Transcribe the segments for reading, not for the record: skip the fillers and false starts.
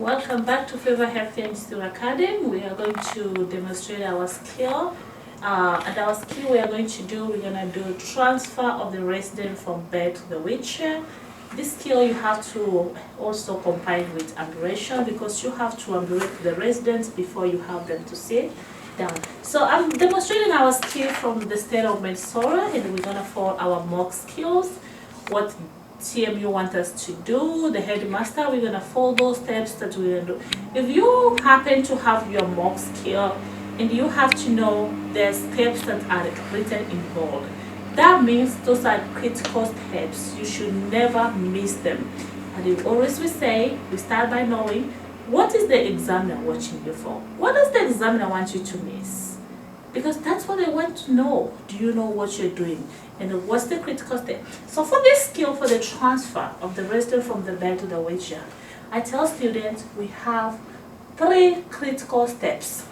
Welcome back to Favor Healthcare Institute Academy. We are going to demonstrate our skill. And our skill we're going to do transfer of the resident from bed to the wheelchair. This skill you have to also combine with ambulation because you have to ambulate the residents before you have them to sit down. So I'm demonstrating our skill from the state of Minnesota, and we're gonna follow our mock skills. What TMU want us to do, the headmaster, we're gonna follow those steps that we're gonna do. If you happen to have your mock skill and you have to know the steps that are written in bold, that means those are critical steps. You should never miss them. And we always say, we start by knowing what is the examiner watching you for? What does the examiner want you to miss? Because that's what they want to know. Do you know what you're doing? And what's the critical step? So for this skill, for the transfer of the resident from the bed to the wheelchair, I tell students we have 3 critical steps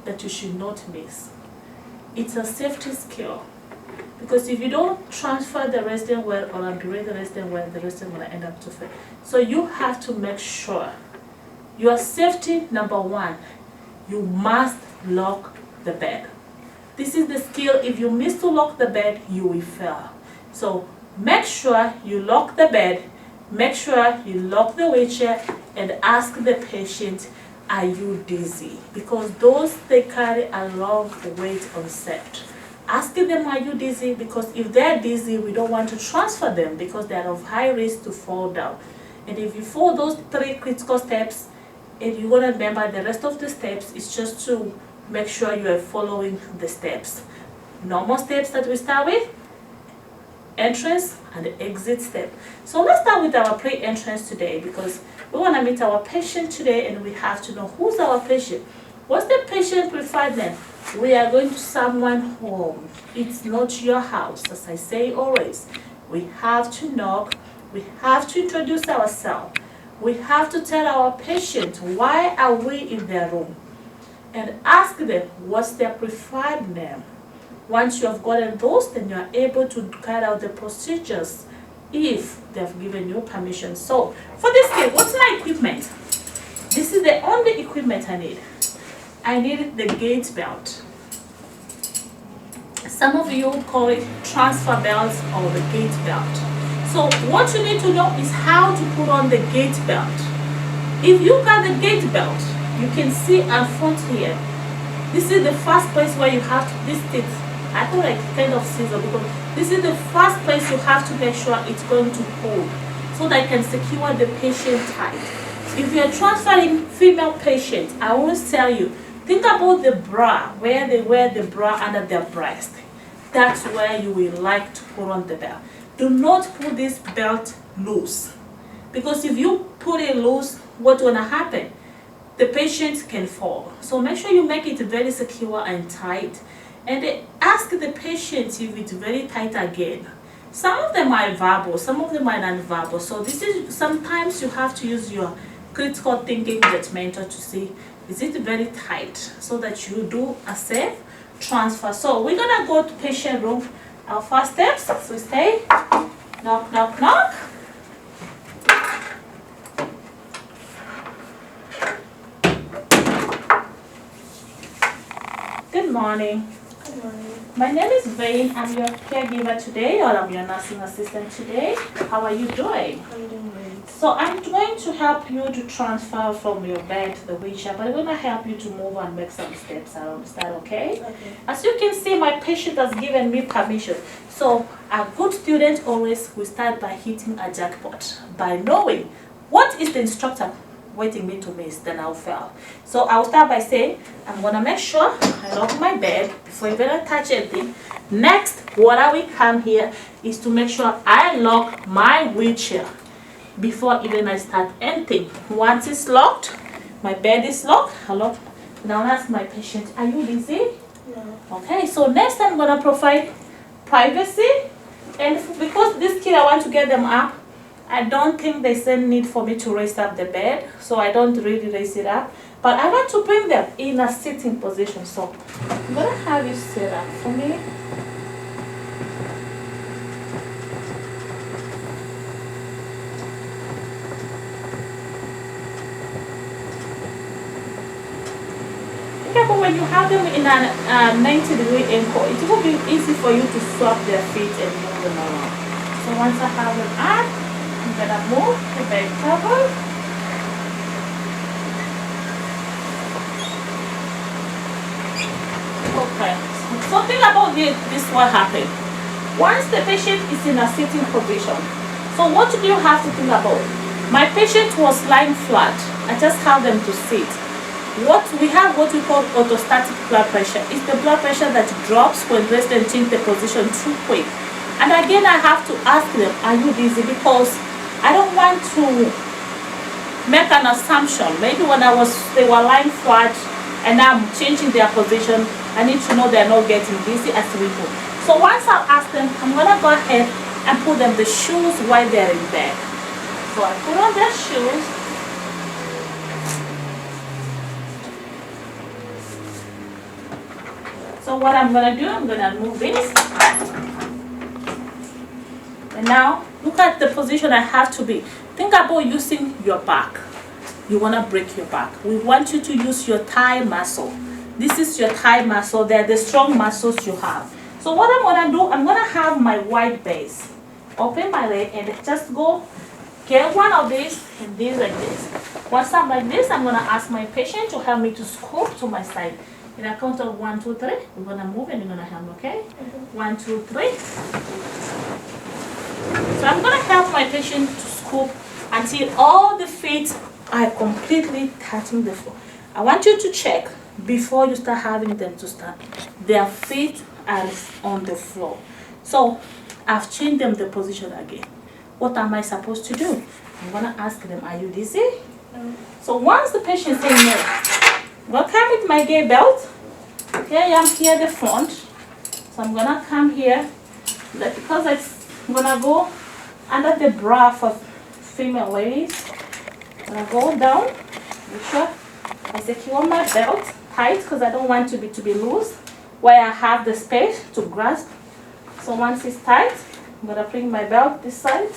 that you should not miss. It's a safety skill. Because if you don't transfer the resident well or ambulate the resident well, the resident will end up to fail. So you have to make sure your safety number 1, you must lock the bed. This is the skill. If you miss to lock the bed, you will fail. So make sure you lock the bed, make sure you lock the wheelchair, and ask the patient, are you dizzy? Because those, they carry a long weight on set. Asking them, are you dizzy? Because if they're dizzy, we don't want to transfer them because they're of high risk to fall down. And if you follow those 3 critical steps, and you're going to remember the rest of the steps, it's just to make sure you are following the steps. Normal steps that we start with, entrance and exit step. So let's start with our pre-entrance today because we want to meet our patient today and we have to know who's our patient. What's the patient preferred name? We are going to someone home. It's not your house. As I say always, we have to knock, we have to introduce ourselves. We have to tell our patient why are we in their room and ask them what's their preferred name. Once you have gotten those, then you are able to carry out the procedures if they have given you permission. So for this case, what's my equipment? This is the only equipment I need. I need the gait belt. Some of you call it transfer belt or the gait belt. So what you need to know is how to put on the gait belt. If you got the gait belt, you can see on front here. This is the first place where you have to, this is, I feel like kind of scissor because this is the first place you have to make sure it's going to hold so that you can secure the patient tight. If you're transferring female patients, I always tell you, think about the bra, where they wear the bra under their breast. That's where you will like to put on the belt. Do not put this belt loose. Because if you put it loose, what's going to happen? The patient can fall. So make sure you make it very secure and tight. And ask the patient if it's very tight again. Some of them are verbal, some of them are non-verbal. So this is, sometimes you have to use your critical thinking judgment to see, is it very tight, so that you do a safe transfer. So we're gonna go to patient room. Our first steps, so stay, knock, knock, knock. Good morning. Good morning. My name is Vane. I'm your caregiver today, or I'm your nursing assistant today. How are you doing? I'm doing great. So I'm going to help you to transfer from your bed to the wheelchair, but I'm going to help you to move and make some steps around. Is that okay? Okay. As you can see, my patient has given me permission. So a good student always will start by hitting a jackpot, by knowing what is the instructor waiting me to miss, then I'll fail. So I'll start by saying, I'm going to make sure I lock my bed before even I touch anything. Next, what I will come here is to make sure I lock my wheelchair before even I start anything. Once it's locked, my bed is locked, I lock. Now ask my patient, are you busy? No. Okay, so next I'm going to provide privacy. And because this kid, I want to get them up, I don't think there's any need for me to raise up the bed, so I don't really raise it up. But I want to bring them in a sitting position, so I'm going to have you sit up for me. careful when you have them in a 90-degree ankle. It will be easy for you to swap their feet and move them around. So once I have them on, I'm gonna move the bed cover. Okay. So think about this what happened. Once the patient is in a sitting position, so what do you have to think about? My patient was lying flat. I just have them to sit. We have what we call orthostatic blood pressure. It's the blood pressure that drops when resident change the position too quick. And again, I have to ask them, are you dizzy? Because I don't want to make an assumption. Maybe when they were lying flat and I'm changing their position, I need to know they're not getting dizzy as we go. So once I ask them, I'm gonna go ahead and put them the shoes while they're in bed. So I put on their shoes. So what I'm gonna do, I'm gonna move this. And now, look at the position I have to be. Think about using your back. You wanna break your back. We want you to use your thigh muscle. This is your thigh muscle. They're the strong muscles you have. So what I'm gonna do, I'm gonna have my wide base. Open my leg and just go, get one of these and these like this. Once I'm like this, I'm gonna ask my patient to help me to scoop to my side. In a count of 1, 2, 3, we're gonna move and you're gonna help me, okay? 1, 2, 3. So I'm gonna help my patient to scoop until all the feet are completely touching the floor. I want you to check before you start having them to stand. Their feet are on the floor. So I've changed them the position again. What am I supposed to do? I'm gonna ask them, are you dizzy? So once the patient says no, I'm gonna come with my gait belt. Okay, I'm here at the front. So I'm gonna come here. Because I'm gonna go under the bra for female ladies. I'm gonna go down. Make sure I secure my belt tight because I don't want to be loose. Where I have the space to grasp. So once it's tight, I'm gonna bring my belt this side.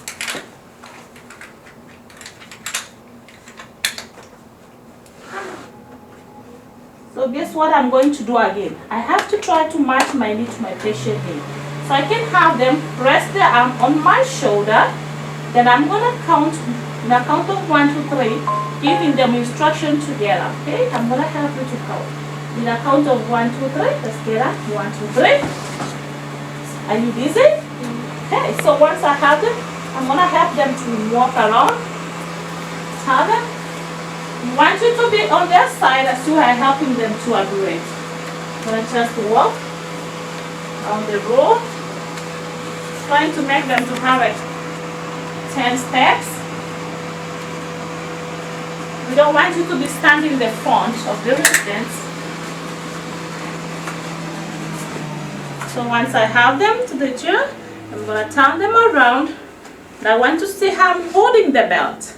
So guess what I'm going to do again? I have to try to match my knee to my patient knee. So I can have them rest their arm on my shoulder. Then I'm gonna count in a count of 1, 2, 3, giving them instruction together. Okay? I'm gonna help you to count. In a count of 1, 2, 3, let's get up. 1, 2, 3. Are you dizzy? Okay, so once I have them, I'm gonna help them to walk around. Have them. I want you to be on their side as you are helping them to agree. I'm gonna just walk on the road, trying to make them to have 10 steps. We don't want you to be standing in the front of the residence. So once I have them to the chair, I'm going to turn them around. And I want to see how I'm holding the belt.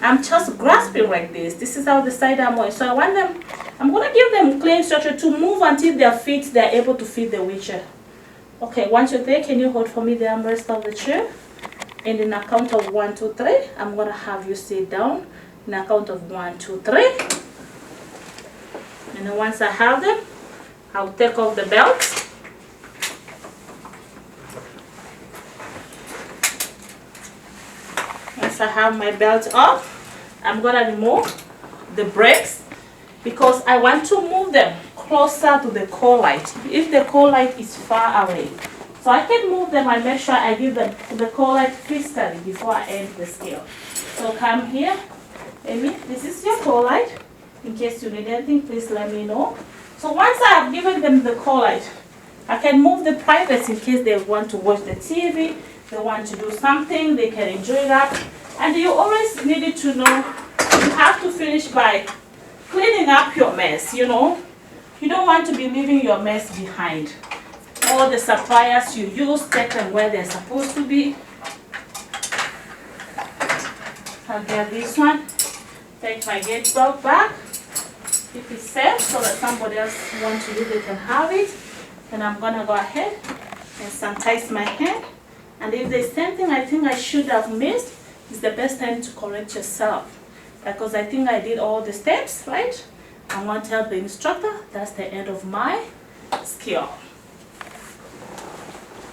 I'm just grasping like this. This is how the side I'm on. So I'm going to give them clear instruction to move until their feet, they're able to fit the wheelchair. Okay, once you're there, can you hold for me the armrest of the chair? And in a count of 1, 2, 3, I'm going to have you sit down. In a count of 1, 2, 3. And then once I have them, I'll take off the belt. Once I have my belt off, I'm going to remove the brakes because I want to move them closer to the core light. If the core light is far away, so I can move them, I make sure I give them to the core light physically before I end the scale. So come here, Amy, this is your core light. In case you need anything, please let me know. So once I have given them the core light, I can move the privates in case they want to watch the TV, they want to do something, they can enjoy that. And you always needed to know, you have to finish by cleaning up your mess, you know. You don't want to be leaving your mess behind. All the suppliers you use, take them where they're supposed to be. I'll get this one. Take my gate belt back. Keep it safe so that somebody else wants to use it can have it. And I'm going to go ahead and sanitize my hand. And if there's something I think I should have missed, it's the best time to correct yourself. Because I think I did all the steps, right? I'm going to tell the instructor that's the end of my skill.